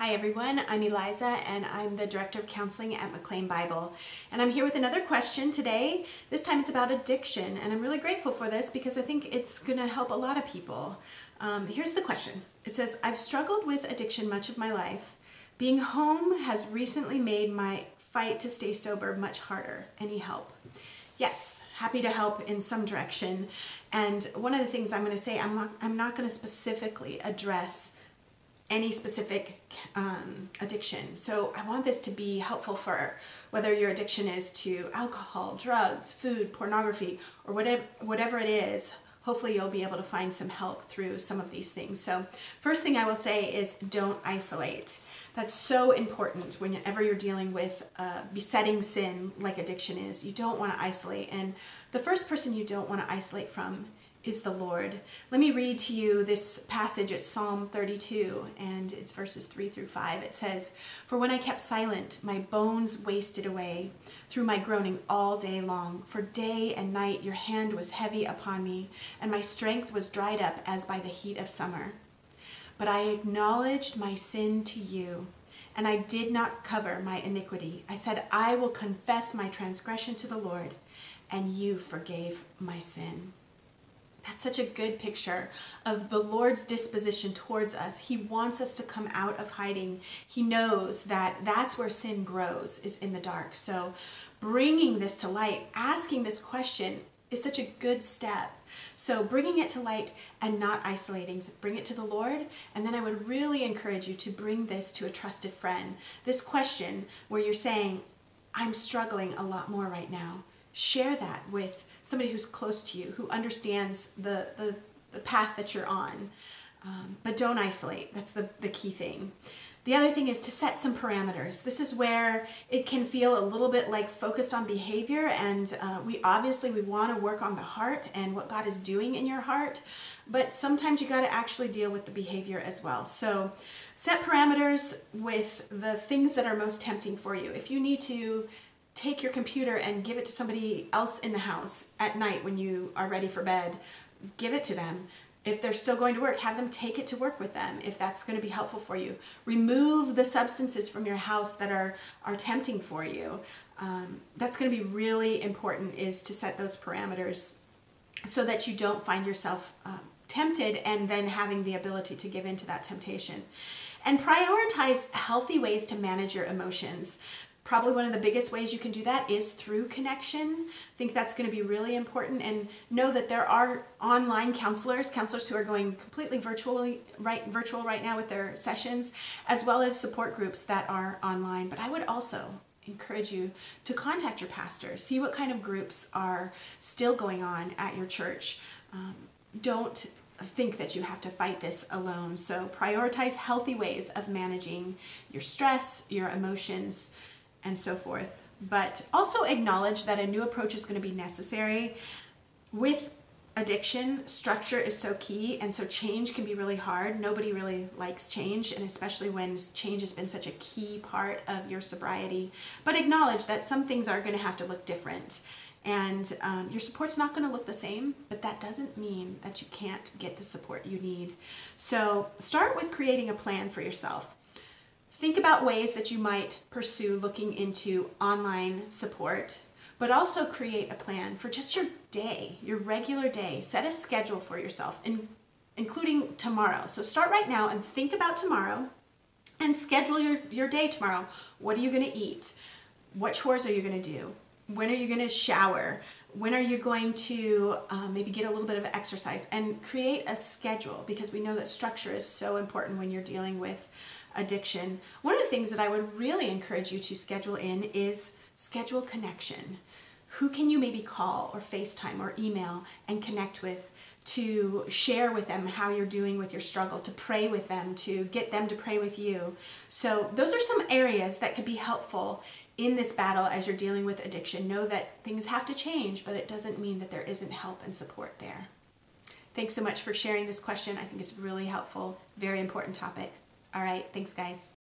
Hi everyone, I'm Eliza and I'm the Director of Counseling at McLean Bible. And I'm here with another question today. This time it's about addiction, and I'm really grateful for this because I think it's going to help a lot of people. Here's the question. It says, I've struggled with addiction much of my life. Being home has recently made my fight to stay sober much harder. Any help? Yes, happy to help in some direction. And one of the things I'm going to say, I'm not going to specifically address any specific addiction. So I want this to be helpful for whether your addiction is to alcohol, drugs, food, pornography, or whatever it is. Hopefully you'll be able to find some help through some of these things. So first thing I will say is don't isolate. That's so important whenever you're dealing with besetting sin like addiction is. You don't want to isolate. And the first person you don't want to isolate from is the Lord. Let me read to you this passage. It's Psalm 32, and it's verses 3 through 5. It says, "For when I kept silent, my bones wasted away through my groaning all day long. For day and night your hand was heavy upon me, and my strength was dried up as by the heat of summer. But I acknowledged my sin to you, and I did not cover my iniquity. I said, I will confess my transgression to the Lord, and you forgave my sin." That's such a good picture of the Lord's disposition towards us. He wants us to come out of hiding. He knows that that's where sin grows, is in the dark. So bringing this to light, asking this question is such a good step. So bringing it to light and not isolating. So bring it to the Lord, and then I would really encourage you to bring this to a trusted friend. This question where you're saying, I'm struggling a lot more right now. Share that with somebody who's close to you, who understands the path that you're on. But don't isolate. That's the key thing. The other thing is to set some parameters. This is where it can feel a little bit like focused on behavior, and we want to work on the heart and what God is doing in your heart, but sometimes you got to actually deal with the behavior as well. So set parameters with the things that are most tempting for you. If you need to take your computer and give it to somebody else in the house at night when you are ready for bed, give it to them. If they're still going to work, have them take it to work with them if that's going to be helpful for you. Remove the substances from your house that are tempting for you. That's going to be really important, is to set those parameters so that you don't find yourself tempted and then having the ability to give in to that temptation. And prioritize healthy ways to manage your emotions. Probably one of the biggest ways you can do that is through connection. I think that's going to be really important, and know that there are online counselors who are going completely virtual right now with their sessions, as well as support groups that are online. But I would also encourage you to contact your pastor, see what kind of groups are still going on at your church. Don't think that you have to fight this alone. So prioritize healthy ways of managing your stress, your emotions, and so forth. But also acknowledge that a new approach is going to be necessary. With addiction, structure is so key, and so change can be really hard. Nobody really likes change, and especially when change has been such a key part of your sobriety. But acknowledge that some things are going to have to look different, and your support's not going to look the same, but that doesn't mean that you can't get the support you need. So start with creating a plan for yourself. Think about ways that you might pursue looking into online support, but also create a plan for just your day, your regular day. Set a schedule for yourself, including tomorrow. So start right now and think about tomorrow and schedule your day tomorrow. What are you going to eat? What chores are you going to do? When are you going to shower? When are you going to maybe get a little bit of exercise? And create a schedule, because we know that structure is so important when you're dealing with addiction. One of the things that I would really encourage you to schedule in is schedule connection. Who can you maybe call or FaceTime or email and connect with, to share with them how you're doing with your struggle, to pray with them, to get them to pray with you. So those are some areas that could be helpful in this battle as you're dealing with addiction. Know that things have to change, but it doesn't mean that there isn't help and support there. Thanks so much for sharing this question. I think it's really helpful, very important topic. All right, thanks guys.